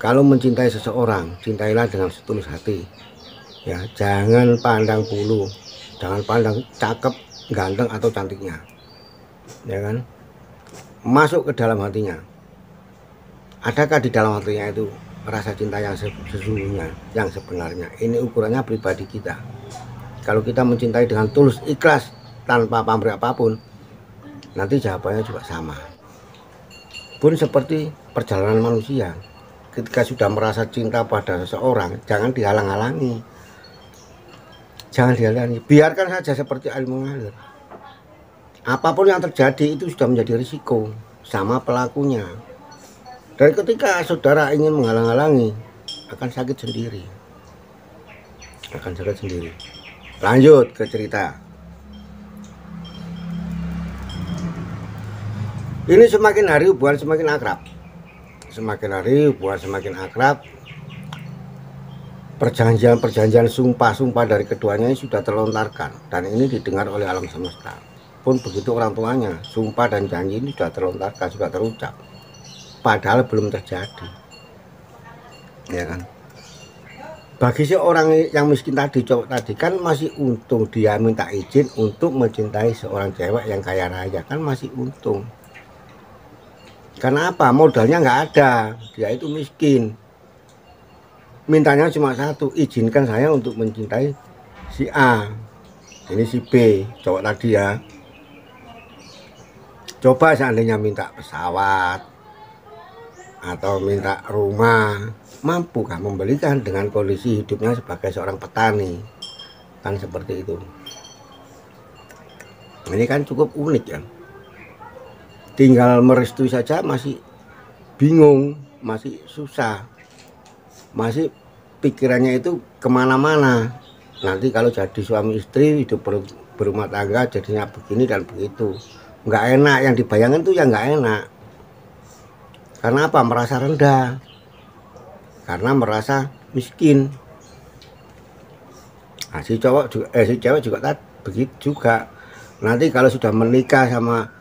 Kalau mencintai seseorang, cintailah dengan setulus hati. Ya, jangan pandang bulu, jangan pandang cakep, ganteng atau cantiknya. Ya kan? Masuk ke dalam hatinya. Adakah di dalam hatinya itu rasa cinta yang sesungguhnya, yang sebenarnya? Ini ukurannya pribadi kita. Kalau kita mencintai dengan tulus, ikhlas, tanpa pamrih apapun, nanti jawabannya juga sama. Pun seperti perjalanan manusia, ketika sudah merasa cinta pada seseorang, jangan dihalang-halangi. Jangan dihalangi, biarkan saja seperti air mengalir. Apapun yang terjadi itu sudah menjadi risiko sama pelakunya. Dan ketika saudara ingin menghalang-halangi, akan sakit sendiri. Akan sakit sendiri. Lanjut ke cerita. Ini semakin hari hubungan semakin akrab. Semakin hari hubungan semakin akrab. Perjanjian-perjanjian sumpah-sumpah dari keduanya sudah terlontarkan. Dan ini didengar oleh alam semesta. Pun begitu orang tuanya, sumpah dan janji ini sudah terlontarkan, sudah terucap. Padahal belum terjadi. Ya kan? Bagi seorang yang miskin tadi, cowok tadi, kan masih untung dia minta izin untuk mencintai seorang cewek yang kaya raya. Kan masih untung. Karena apa? Modalnya nggak ada. Dia itu miskin. Mintanya cuma satu, izinkan saya untuk mencintai si A. Ini si B, cowok tadi ya. Coba seandainya minta pesawat atau minta rumah, mampukah membelikan dengan kondisi hidupnya sebagai seorang petani? Kan seperti itu. Ini kan cukup unik ya. Tinggal merestui saja masih bingung, masih susah, masih pikirannya itu kemana-mana. Nanti kalau jadi suami istri, hidup berumah tangga jadinya begini dan begitu. Nggak enak, yang dibayangkan tuh ya nggak enak. Karena apa? Merasa rendah. Karena merasa miskin. Nah, si cewek juga begitu juga. Nanti kalau sudah menikah sama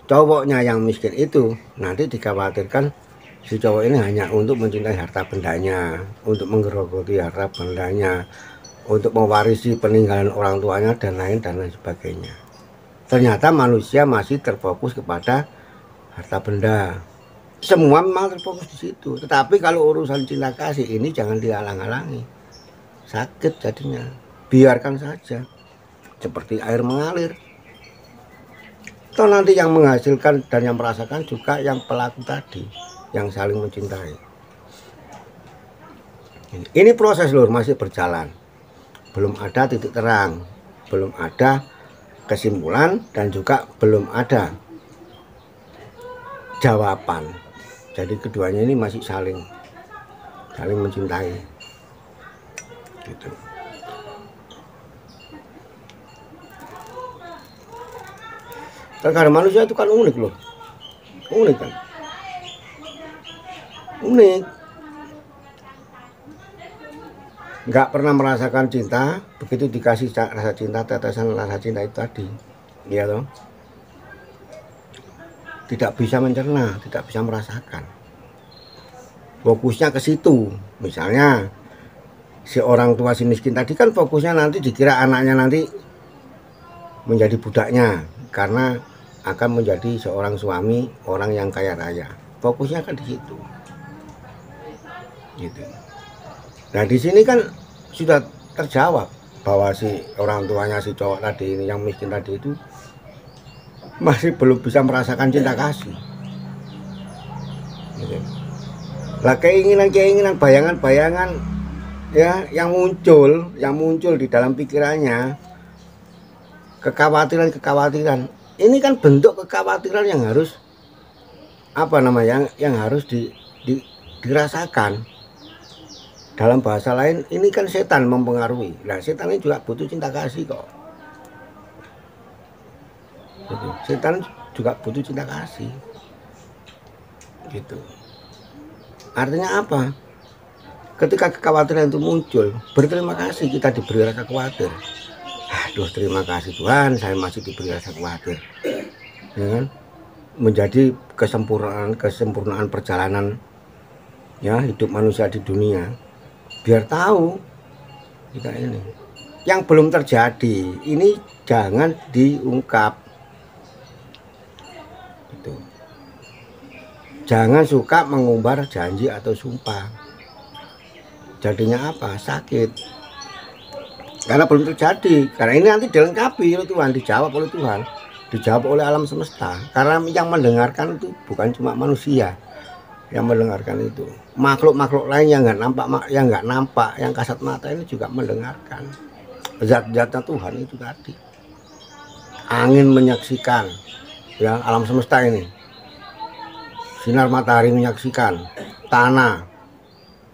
cowoknya yang miskin itu, nanti dikhawatirkan si cowok ini hanya untuk mencintai harta bendanya, untuk menggerogoti harta bendanya, untuk mewarisi peninggalan orang tuanya dan lain sebagainya. Ternyata manusia masih terfokus kepada harta benda. Semua memang terfokus di situ. Tetapi kalau urusan cinta kasih ini jangan dihalang-halangi. Sakit jadinya. Biarkan saja. Seperti air mengalir. Toh nanti yang menghasilkan dan yang merasakan juga yang pelaku tadi, yang saling mencintai. Ini proses lur, masih berjalan. Belum ada titik terang, belum ada kesimpulan, dan juga belum ada jawaban. Jadi keduanya ini masih saling mencintai. Gitu. Karena manusia itu kan unik loh, unik kan, unik. Nggak pernah merasakan cinta, begitu dikasih rasa cinta, tetesan rasa cinta itu tadi, ya toh, tidak bisa mencerna, tidak bisa merasakan. Fokusnya ke situ. Misalnya si orang tua si miskin tadi kan fokusnya nanti dikira anaknya nanti menjadi budaknya, karena akan menjadi seorang suami orang yang kaya raya. Fokusnya kan di situ. Gitu. Nah di sini kan sudah terjawab bahwa si orang tuanya si cowok tadi ini yang miskin tadi itu masih belum bisa merasakan cinta kasih. Gitu. Lah keinginan-keinginan, bayangan-bayangan ya yang muncul di dalam pikirannya, kekhawatiran. Ini kan bentuk kekhawatiran yang harus apa namanya, yang harus dirasakan. Dalam bahasa lain ini kan setan mempengaruhi. Nah setan ini juga butuh cinta kasih kok. Gitu. Setan juga butuh cinta kasih. Gitu. Artinya apa? Ketika kekhawatiran itu muncul, berterima kasih kita diberi rasa khawatir. Aduh, terima kasih Tuhan, saya masih diberi rasa khawatir. Ya kan? Menjadi kesempurnaan perjalanan ya hidup manusia di dunia, biar tahu kita ini yang belum terjadi ini jangan diungkap gitu. Jangan suka mengumbar janji atau sumpah, jadinya apa? Sakit, karena belum terjadi. Karena ini nanti dilengkapi oleh Tuhan, dijawab oleh Tuhan, dijawab oleh alam semesta. Karena yang mendengarkan itu bukan cuma manusia yang mendengarkan, itu makhluk-makhluk lain yang nggak nampak, yang kasat mata ini juga mendengarkan zat-zatnya Tuhan itu tadi. Angin menyaksikan, ya alam semesta ini, sinar matahari menyaksikan, tanah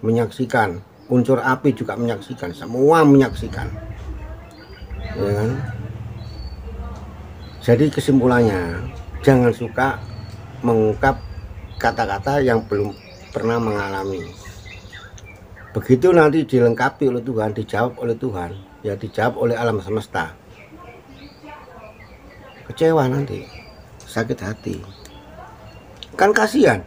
menyaksikan, unsur api juga menyaksikan, semua menyaksikan, ya kan? Jadi kesimpulannya, jangan suka mengungkap kata-kata yang belum pernah mengalami. Begitu nanti dilengkapi oleh Tuhan, dijawab oleh Tuhan, ya dijawab oleh alam semesta, kecewa nanti, sakit hati, kan kasihan.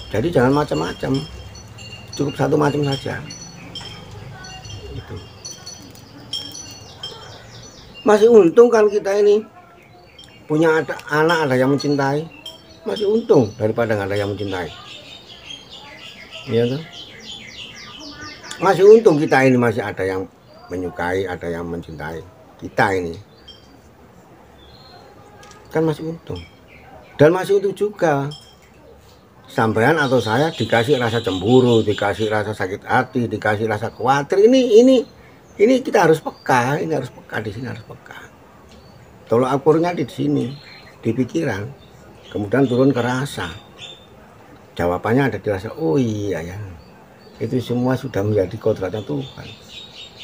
Jadi jangan macam-macam, cukup satu macam saja. Itu masih untung kan kita ini punya anak ada yang mencintai, masih untung daripada nggak ada yang mencintai, iya kan? Masih untung kita ini masih ada yang menyukai, ada yang mencintai kita ini, kan masih untung. Dan masih untung juga sampean atau saya dikasih rasa cemburu, dikasih rasa sakit hati, dikasih rasa khawatir. Ini kita harus peka, ini harus peka, di sini harus peka. Tolak ukurnya di sini, di pikiran, kemudian turun ke rasa. Jawabannya ada di rasa. Oh iya ya, itu semua sudah menjadi kodratnya Tuhan.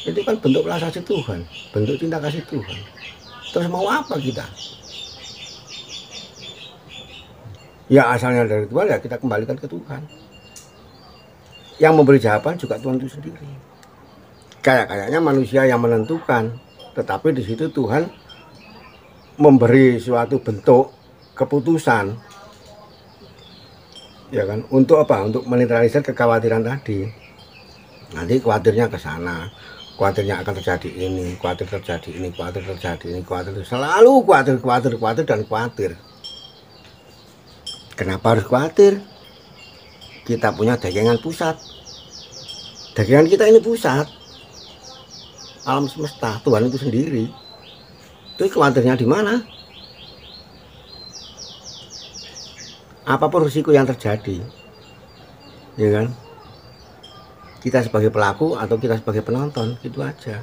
Itu kan bentuk belas kasih Tuhan, bentuk cinta kasih Tuhan. Terus mau apa kita? Ya asalnya dari Tuhan, ya kita kembalikan ke Tuhan. Yang memberi jawaban juga Tuhan itu sendiri. Kayaknya manusia yang menentukan, tetapi di situ Tuhan memberi suatu bentuk keputusan, ya kan? Untuk apa? Untuk menetralisir kekhawatiran tadi. Nanti khawatirnya ke sana, khawatirnya akan terjadi ini, khawatir terjadi ini, khawatir terjadi ini, khawatir selalu khawatir dan khawatir. Kenapa harus khawatir? Kita punya dagangan pusat. Dagangan kita ini pusat, alam semesta, Tuhan itu sendiri. Itu khawatirnya di mana? Apapun risiko yang terjadi, ya kan? Kita sebagai pelaku atau kita sebagai penonton, itu aja.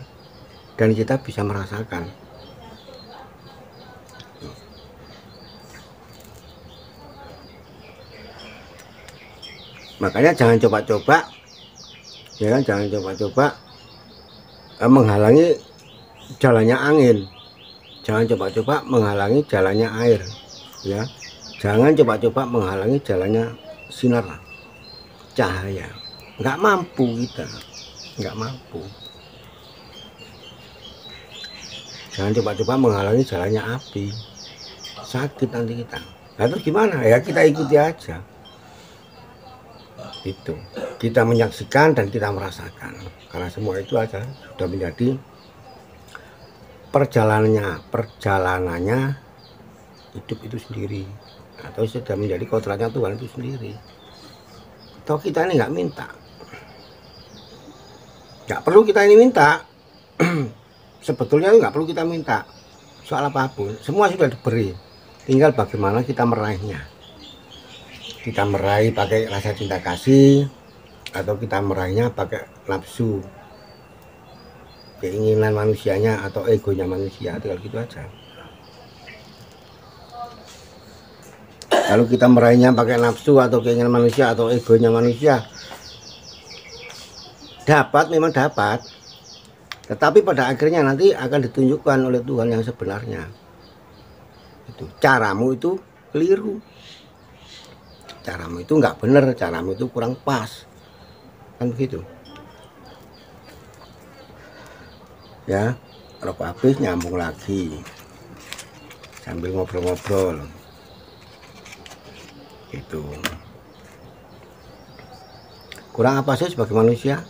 Dan kita bisa merasakan. Makanya jangan coba-coba, ya kan? Jangan coba-coba menghalangi jalannya angin. Jangan coba-coba menghalangi jalannya air, ya. Jangan coba-coba menghalangi jalannya sinar cahaya. Nggak mampu kita, nggak mampu. Jangan coba-coba menghalangi jalannya api, sakit nanti kita. Nah, terus gimana? Ya kita ikuti aja. Itu kita menyaksikan dan kita merasakan, karena semua itu aja sudah menjadi perjalanannya hidup itu sendiri, atau sudah menjadi kodratnya Tuhan itu sendiri. Toh kita ini nggak minta, nggak perlu kita ini minta. Sebetulnya nggak perlu kita minta soal apapun, semua sudah diberi, tinggal bagaimana kita meraihnya. Kita meraih pakai rasa cinta kasih, atau kita meraihnya pakai nafsu, keinginan manusianya atau egonya manusia. Tinggal gitu aja. Kalau kita meraihnya pakai nafsu atau keinginan manusia atau egonya manusia, dapat, memang dapat, tetapi pada akhirnya nanti akan ditunjukkan oleh Tuhan yang sebenarnya. Itu caramu itu keliru, caramu itu nggak benar, caramu itu kurang pas, kan begitu. Ya, rokok habis nyambung lagi sambil ngobrol-ngobrol. Itu kurang apa sih sebagai manusia?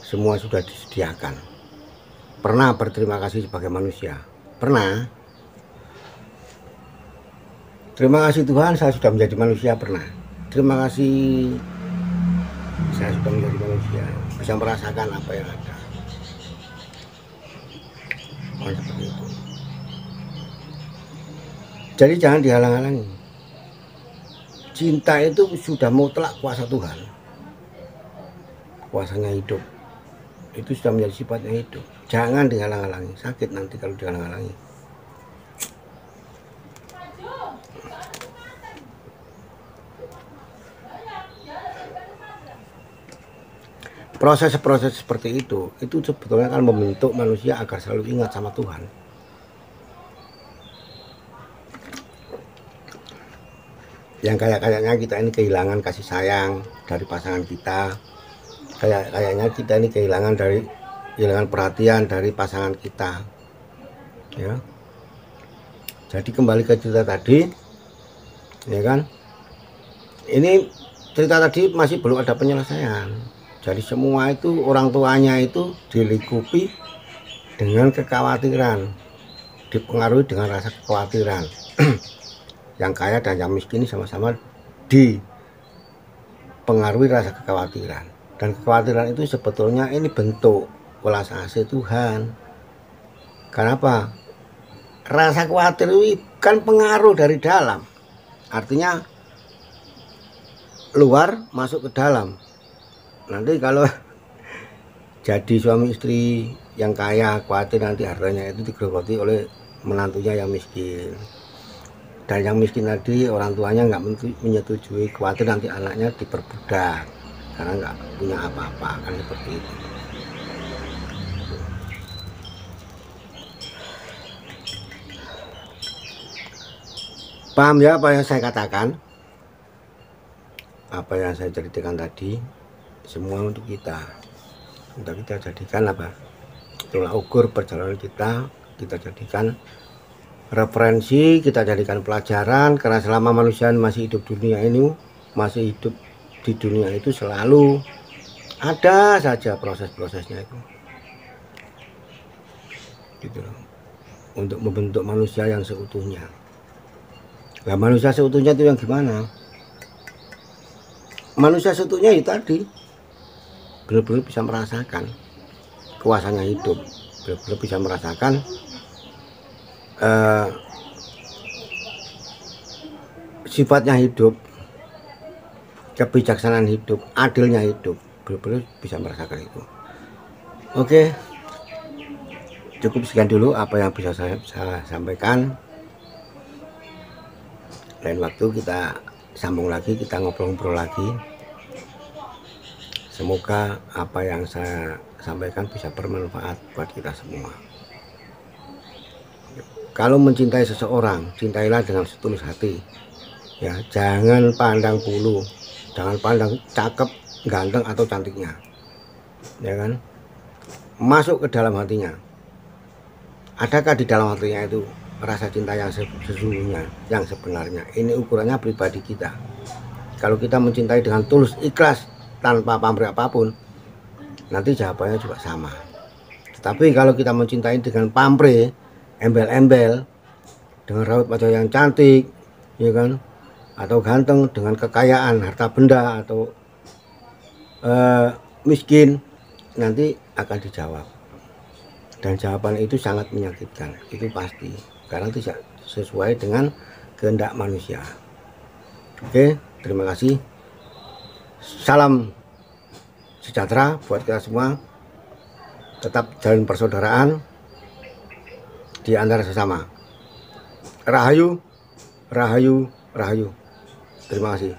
Semua sudah disediakan. Pernah berterima kasih sebagai manusia? Pernah? Terima kasih Tuhan, saya sudah menjadi manusia. Pernah? Terima kasih, saya sudah menjadi manusia, bisa merasakan apa yang ada. Seperti itu. Jadi jangan dihalang-halangi. Cinta itu sudah mutlak kuasa Tuhan. Kuasanya hidup. Itu sudah menjadi sifatnya hidup. Jangan dihalang-halangi. Sakit nanti kalau dihalang-halangi. Proses-proses seperti itu sebetulnya akan membentuk manusia agar selalu ingat sama Tuhan. Yang kayaknya kita ini kehilangan kasih sayang dari pasangan kita, kayaknya kita ini kehilangan perhatian dari pasangan kita, ya. Jadi kembali ke cerita tadi, ya kan? Ini cerita tadi masih belum ada penyelesaian. Jadi semua itu orang tuanya itu dilingkupi dengan kekhawatiran, dipengaruhi dengan rasa kekhawatiran. Yang kaya dan yang miskin sama-sama dipengaruhi rasa kekhawatiran. Dan kekhawatiran itu sebetulnya ini bentuk welas asih Tuhan. Kenapa? Rasa khawatir itu kan pengaruh dari dalam. Artinya luar masuk ke dalam. Nanti kalau jadi suami istri yang kaya, khawatir nanti hartanya itu digerogoti oleh menantunya yang miskin. Dan yang miskin tadi orang tuanya nggak menyetujui, khawatir nanti anaknya diperbudak karena nggak punya apa-apa, kan seperti itu. Paham ya apa yang saya katakan? Apa yang saya ceritakan tadi? Semua untuk kita jadikan apa? Tolak ukur perjalanan kita jadikan referensi, kita jadikan pelajaran, karena selama manusia masih hidup dunia ini, masih hidup di dunia itu selalu ada saja proses-prosesnya itu, gitu loh, untuk membentuk manusia yang seutuhnya. Nah, manusia seutuhnya itu yang gimana? Manusia seutuhnya itu tadi benar-benar bisa merasakan kuasanya hidup, benar-benar bisa merasakan sifatnya hidup, kebijaksanaan hidup, adilnya hidup, benar-benar bisa merasakan itu. Oke, cukup sekian dulu apa yang bisa saya sampaikan. Lain waktu kita sambung lagi, kita ngobrol-ngobrol lagi. Semoga apa yang saya sampaikan bisa bermanfaat buat kita semua. Kalau mencintai seseorang, cintailah dengan setulus hati. Ya, jangan pandang bulu, jangan pandang cakep, ganteng atau cantiknya. Ya kan? Masuk ke dalam hatinya. Adakah di dalam hatinya itu rasa cinta yang sesungguhnya, yang sebenarnya? Ini ukurannya pribadi kita. Kalau kita mencintai dengan tulus, ikhlas, tanpa pamrih apapun, nanti jawabannya juga sama. Tetapi kalau kita mencintai dengan pamrih, embel-embel, dengan raut wajah yang cantik, ya kan, atau ganteng, dengan kekayaan, harta benda, atau miskin, nanti akan dijawab. Dan jawaban itu sangat menyakitkan, itu pasti, karena tidak sesuai dengan kehendak manusia. Oke, terima kasih. Salam sejahtera buat kita semua. Tetap jalin persaudaraan di antara sesama. Rahayu, rahayu, rahayu. Terima kasih.